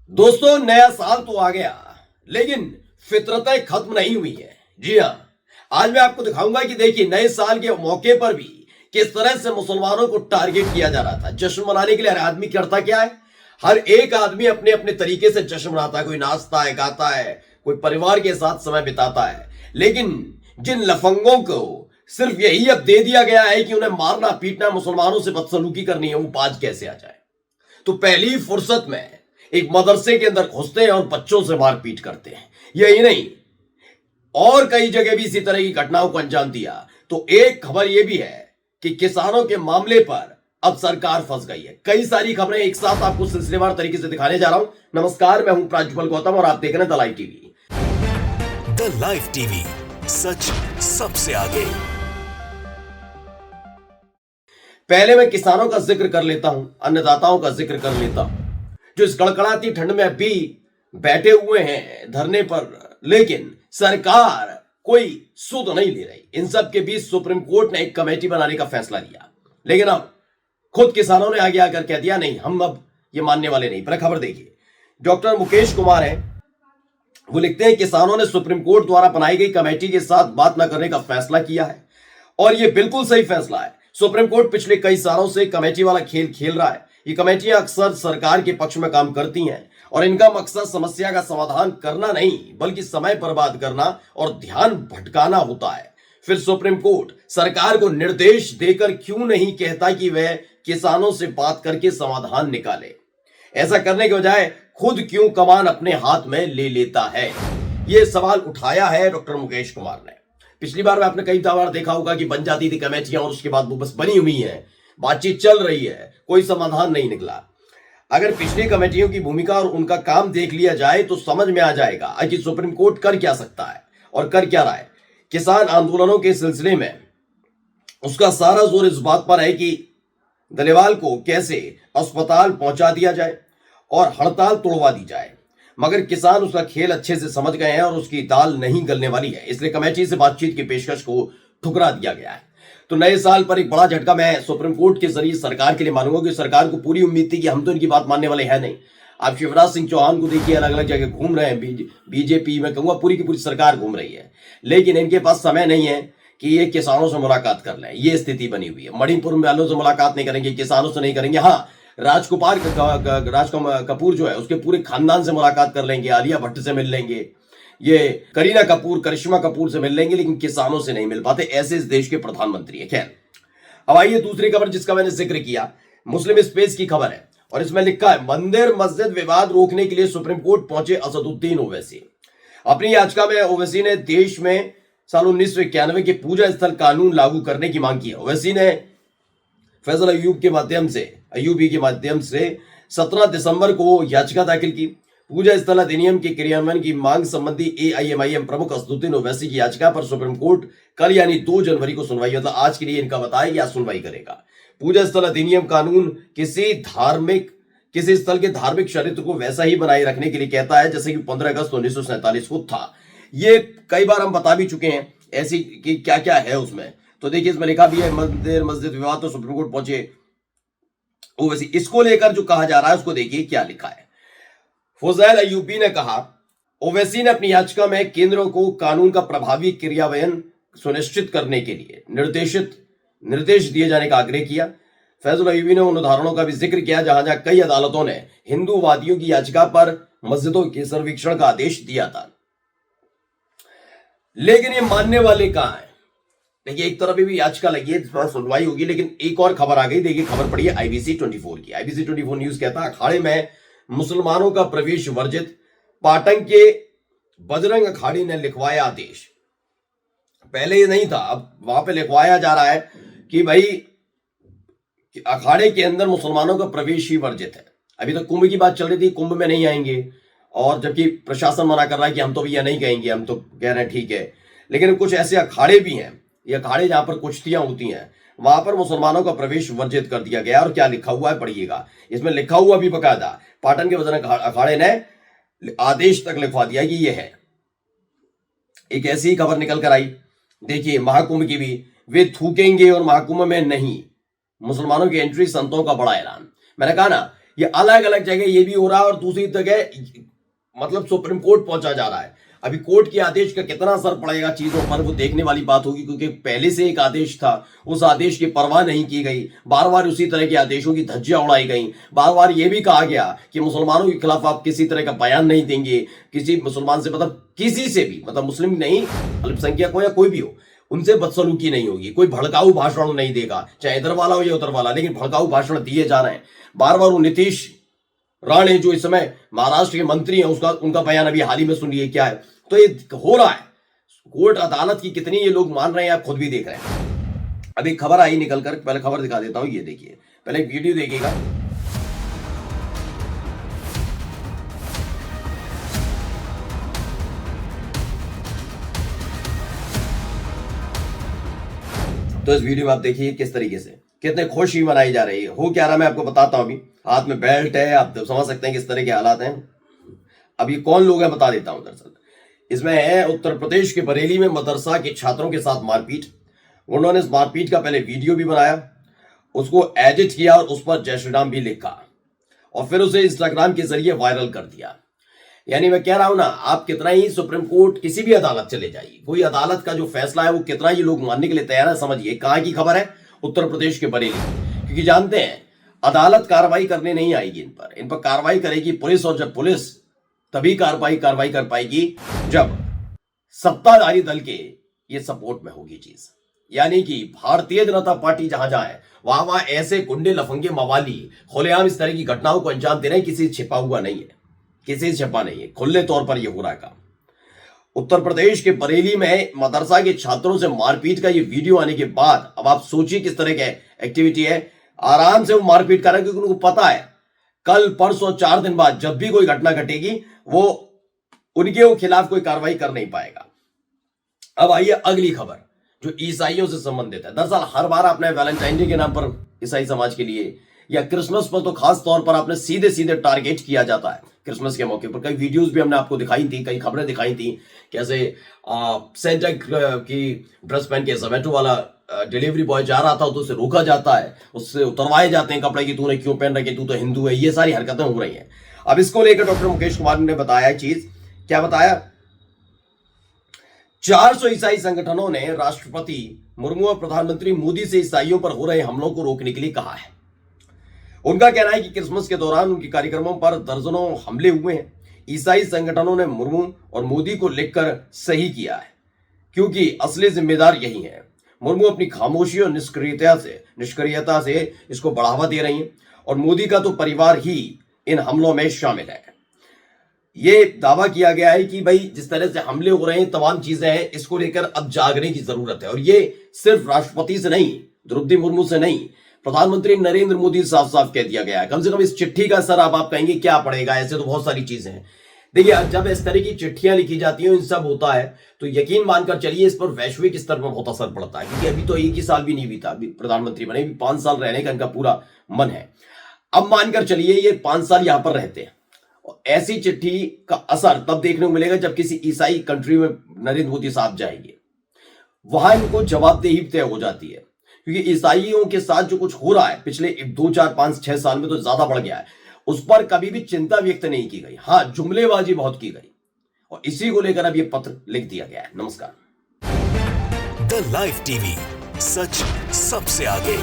दोस्तों, नया साल तो आ गया, लेकिन फितरतें खत्म नहीं हुई है। जी हाँ, आज मैं आपको दिखाऊंगा कि देखिए नए साल के मौके पर भी किस तरह से मुसलमानों को टारगेट किया जा रहा था। जश्न मनाने के लिए हर आदमी करता क्या है? हर एक आदमी अपने अपने तरीके से जश्न मनाता है। कोई नाचता है, गाता है, कोई परिवार के साथ समय बिताता है। लेकिन जिन लफंगों को सिर्फ यही अब दे दिया गया है कि उन्हें मारना पीटना, मुसलमानों से बदसलूकी करनी है, वो बाज कैसे आ जाए? तो पहली फुर्सत में एक मदरसे के अंदर घुसते हैं और बच्चों से मारपीट करते हैं। यही नहीं, और कई जगह भी इसी तरह की घटनाओं को अंजाम दिया। तो एक खबर यह भी है कि किसानों के मामले पर अब सरकार फंस गई है। कई सारी खबरें एक साथ आपको सिलसिलेवार तरीके से दिखाने जा रहा हूं। नमस्कार, मैं हूं प्राज्वल गौतम और आप देख रहे हैं the live TV. The live TV, सच सबसे आगे। पहले मैं किसानों का जिक्र कर लेता हूं, अन्नदाताओं का जिक्र कर लेता हूं, जो इस कड़कड़ाती ठंड में भी बैठे हुए हैं धरने पर, लेकिन सरकार कोई सुध नहीं ले रही। इन सब के बीच सुप्रीम कोर्ट ने एक कमेटी बनाने का फैसला लिया, लेकिन अब खुद किसानों ने आगे आकर कह दिया नहीं, हम अब ये मानने वाले नहीं। पर खबर देखिए, डॉक्टर मुकेश कुमार है, वो लिखते हैं किसानों ने सुप्रीम कोर्ट द्वारा बनाई गई कमेटी के साथ बात न करने का फैसला किया है और यह बिल्कुल सही फैसला है। सुप्रीम कोर्ट पिछले कई सालों से कमेटी वाला खेल खेल रहा है। ये कमेटियां अक्सर सरकार के पक्ष में काम करती हैं और इनका मकसद समस्या का समाधान करना नहीं, बल्कि समय बर्बाद करना और ध्यान भटकाना होता है। फिर सुप्रीम कोर्ट सरकार को निर्देश देकर क्यों नहीं कहता कि वह किसानों से बात करके समाधान निकाले? ऐसा करने के बजाय खुद क्यों कमान अपने हाथ में ले लेता है? यह सवाल उठाया है डॉक्टर मुकेश कुमार ने। पिछली बार में आपने कई बार देखा होगा कि बन जाती थी कमेटियां और उसके बाद वो बस बनी हुई है, बातचीत चल रही है, कोई समाधान नहीं निकला। अगर पिछली कमेटियों की भूमिका और उनका काम देख लिया जाए तो समझ में आ जाएगा कि सुप्रीम कोर्ट कर क्या सकता है और कर क्या रहा है। किसान आंदोलनों के सिलसिले में उसका सारा जोर इस बात पर है कि दलेवाल को कैसे अस्पताल पहुंचा दिया जाए और हड़ताल तोड़वा दी जाए, मगर किसान उसका खेल अच्छे से समझ गए हैं और उसकी दाल नहीं गलने वाली है, इसलिए कमेटी से बातचीत की पेशकश को ठुकरा दिया गया है। तो नए साल पर एक बड़ा झटका मैं सुप्रीम कोर्ट के जरिए सरकार के लिए मानूंगा कि सरकार को पूरी उम्मीद थी कि हम तो इनकी बात मानने वाले हैं नहीं। आप शिवराज सिंह चौहान को देखिए, अलग अलग जगह घूम रहे हैं, बीजेपी में कहूंगा पूरी की पूरी सरकार घूम रही है, लेकिन इनके पास समय नहीं है कि ये किसानों से मुलाकात कर लें। ये स्थिति बनी हुई है। मणिपुर वालों से मुलाकात नहीं करेंगे, किसानों से नहीं करेंगे। हाँ, राज कपूर जो है उसके पूरे खानदान से मुलाकात कर लेंगे, आलिया भट्ट से मिल लेंगे, ये करीना कपूर, करिश्मा कपूर से मिल लेंगे, लेकिन किसानों से नहीं मिल पाते। ऐसे इस देश के प्रधानमंत्री है। खैर, अब आइए दूसरी खबर जिसका मैंने जिक्र किया, मुस्लिम स्पेस की खबर है और इसमें लिखा है मंदिर मस्जिद विवाद रोकने के लिए सुप्रीम कोर्ट पहुंचे असदुद्दीन ओवैसी। अपनी याचिका में ओवैसी ने देश में साल 1991 के पूजा स्थल कानून लागू करने की मांग की है। ओवैसी ने फैजल अयूबी के माध्यम से 17 दिसंबर को याचिका दाखिल की। पूजा स्थल अधिनियम के क्रियान्वयन की मांग संबंधी एआईएमआईएम प्रमुख असदुद्दीन ओवैसी की याचिका पर सुप्रीम कोर्ट कल यानी 2 जनवरी को सुनवाई, मतलब आज के लिए इनका बताया कि आज सुनवाई करेगा। पूजा स्थल अधिनियम कानून किसी स्थल के धार्मिक चरित्र को वैसा ही बनाए रखने के लिए कहता है जैसे कि 15 अगस्त 1947 को था। ये कई बार हम बता भी चुके हैं ऐसी कि क्या क्या है उसमें। तो देखिए, इसमें लिखा भी है मंदिर मस्जिद विवाद तो सुप्रीम कोर्ट पहुंचे ओवैसी। इसको लेकर जो कहा जा रहा है उसको देखिए क्या लिखा है। फैजल अयूबी ने कहा, ओवैसी ने अपनी याचिका में केंद्र को कानून का प्रभावी क्रियान्वयन सुनिश्चित करने के लिए निर्देश दिए जाने का आग्रह किया। फैजल अयूबी ने उन उदाहरणों का भी जिक्र किया जहां कई अदालतों ने हिंदूवादियों की याचिका पर मस्जिदों के सर्वेक्षण का आदेश दिया था, लेकिन ये मानने वाले कहां हैं? देखिए, एक तरफ भी याचिका लगी है, इस पर सुनवाई होगी, लेकिन एक और खबर आ गई। देखिए, खबर पड़ी है आईबीसी 24 की। आईबीसी 24 न्यूज कहता है अखाड़े में मुसलमानों का प्रवेश वर्जित, पाटन के बजरंग अखाड़े ने लिखवाया आदेश। पहले ये नहीं था, अब वहां पे लिखवाया जा रहा है कि भाई अखाड़े के अंदर मुसलमानों का प्रवेश ही वर्जित है। अभी तक कुंभ की बात चल रही थी, कुंभ में नहीं आएंगे, और जबकि प्रशासन मना कर रहा है कि हम तो भैया नहीं कहेंगे, हम तो कह रहे हैं ठीक है। लेकिन कुछ ऐसे अखाड़े भी हैं, ये अखाड़े जहां पर कुश्तियां होती हैं, वहां पर मुसलमानों का प्रवेश वर्जित कर दिया गया। और क्या लिखा हुआ है पढ़िएगा, इसमें लिखा हुआ भी बकायदा, पाटन के बजरंग अखाड़े ने आदेश तक लिखवा दिया कि ये है। एक ऐसी ही खबर निकल कर आई, देखिए महाकुंभ की भी, वे थूकेंगे और महाकुंभ में नहीं, मुसलमानों की एंट्री, संतों का बड़ा ऐलान। मैंने कहा ना ये अलग अलग जगह ये भी हो रहा है और दूसरी जगह मतलब सुप्रीम कोर्ट पहुंचा जा रहा है। अभी कोर्ट के आदेश का कितना असर पड़ेगा चीजों पर वो देखने वाली बात होगी, क्योंकि पहले से एक आदेश था, उस आदेश की परवाह नहीं की गई, बार बार उसी तरह के आदेशों की धज्जियां उड़ाई गई, बार बार ये भी कहा गया कि मुसलमानों के खिलाफ आप किसी तरह का बयान नहीं देंगे, किसी मुसलमान से मतलब किसी से भी, मतलब मुस्लिम नहीं अल्पसंख्यक हो या कोई भी हो, उनसे बदसलूकी नहीं होगी, कोई भड़काऊ भाषण नहीं देगा, चाहे इधर वाला हो या उधर वाला, लेकिन भड़काऊ भाषण दिए जा रहे हैं बार बार। वो नीतीश राणे जो इस समय महाराष्ट्र के मंत्री हैं, उसका उनका बयान अभी हाल ही में सुनिए क्या है। तो ये हो रहा है, कोर्ट अदालत की कितनी ये लोग मान रहे हैं, आप खुद भी देख रहे हैं। अभी खबर आई निकल कर, पहले खबर दिखा देता हूं, ये देखिए, पहले एक वीडियो देखिएगा। तो इस वीडियो में आप देखिए किस तरीके से कितने खुशी मनाई जा रही है। हो क्या रहा मैं आपको बताता हूं। अभी हाथ में बेल्ट है, आप समझ सकते हैं किस तरह के हालात हैं। अब ये कौन लोग हैं बता देता हूं। दरअसल इसमें है उत्तर प्रदेश के बरेली में मदरसा के छात्रों के साथ मारपीट। उन्होंने इस मारपीट का पहले वीडियो भी बनाया, उसको एडिट किया और उस पर जय श्री राम भी लिखा और फिर उसे इंस्टाग्राम के जरिए वायरल कर दिया। यानी मैं कह रहा हूं ना, आप कितना ही सुप्रीम कोर्ट किसी भी अदालत चले जाइए, कोई अदालत का जो फैसला है वो कितना ही लोग मानने के लिए तैयार है। समझिए कहां की खबर है, उत्तर प्रदेश के बरेली, क्योंकि जानते हैं अदालत कार्रवाई करने नहीं आएगी इन पर कार्रवाई करेगी पुलिस, और जब पुलिस तभी कार्रवाई कर पाएगी जब सत्ताधारी दल के ये सपोर्ट में होगी चीज। यानी कि भारतीय जनता पार्टी जहां जहां है वहां ऐसे गुंडे लफंगे मवाली खुलेआम इस तरह की घटनाओं को अंजाम दे रहे हैं। किसी से छिपा हुआ नहीं है, किसी से छिपा नहीं है, खुले तौर पर यह हो रहा है काम। उत्तर प्रदेश के बरेली में मदरसा के छात्रों से मारपीट का ये वीडियो आने के बाद अब आप सोचिए किस तरह की एक्टिविटी है। आराम से वो मारपीट कर रहे हैं क्योंकि उनको पता है कल परसों 4 दिन बाद जब भी कोई घटना घटेगी वो उनके खिलाफ कोई कार्रवाई कर नहीं पाएगा। अब आइए अगली खबर जो ईसाइयों से संबंधित है। दरअसल हर बार आपने वैलेंटाइन डे के नाम पर ईसाई समाज के लिए या क्रिसमस पर तो खास तौर पर आपने सीधे सीधे टारगेट किया जाता है। क्रिसमस के मौके पर कई वीडियोस भी हमने आपको दिखाई थी, कई खबरें दिखाई थी, कैसे सेंटा की ड्रेस पहन के जोमेटो वाला डिलीवरी बॉय जा रहा था तो उसे रोका जाता है, उससे उतरवाए जाते हैं कपड़े की तूने क्यों पहन रखे, तू तो हिंदू है। ये सारी हरकतें हो रही हैं। अब इसको लेकर डॉक्टर मुकेश कुमार ने बताया चीज, क्या बताया, 400 ईसाई संगठनों ने राष्ट्रपति मुर्मू और प्रधानमंत्री मोदी से ईसाइयों पर हो रहे हमलों को रोकने के लिए कहा है। उनका कहना है कि क्रिसमस के दौरान उनके कार्यक्रमों पर दर्जनों हमले हुए हैं। ईसाई संगठनों ने मुर्मू और मोदी को लिखकर सही किया है क्योंकि असली जिम्मेदार यही है। मुर्मू अपनी खामोशी और निष्क्रियता से इसको बढ़ावा दे रही हैं और मोदी का तो परिवार ही इन हमलों में शामिल है। ये दावा किया गया है कि भाई जिस तरह से हमले हो रहे हैं, तमाम चीजें हैं, इसको लेकर अब जागने की जरूरत है। और ये सिर्फ राष्ट्रपति से नहीं, द्रौपदी मुर्मू से नहीं, प्रधानमंत्री नरेंद्र मोदी साफ साफ कह दिया गया है। कम से कम इस चिट्ठी का असर आप कहेंगे क्या पड़ेगा, ऐसे तो बहुत सारी चीजें हैं। देखिए जब इस तरह की चिट्ठियां लिखी जाती हैं, इन सब होता है तो यकीन मानकर चलिए इस पर वैश्विक स्तर पर बहुत असर पड़ता है, क्योंकि अभी तो एक ही साल भी नहीं बीता, अभी प्रधानमंत्री बने, 5 साल रहने का इनका पूरा मन है। अब मानकर चलिए ये 5 साल यहां पर रहते हैं और ऐसी चिट्ठी का असर तब देखने को मिलेगा जब किसी ईसाई कंट्री में नरेंद्र मोदी साहब जाएंगे, वहां इनको जवाबदेही तय हो जाती है। क्योंकि ईसाइयों के साथ जो कुछ हो रहा है पिछले 2, 4, 5, 6 साल में तो ज्यादा बढ़ गया है, उस पर कभी भी चिंता व्यक्त नहीं की गई। हाँ, जुमलेबाजी बहुत की गई और इसी को लेकर अब यह पत्र लिख दिया गया है। नमस्कार। द लाइव टीवी, सच सबसे आगे।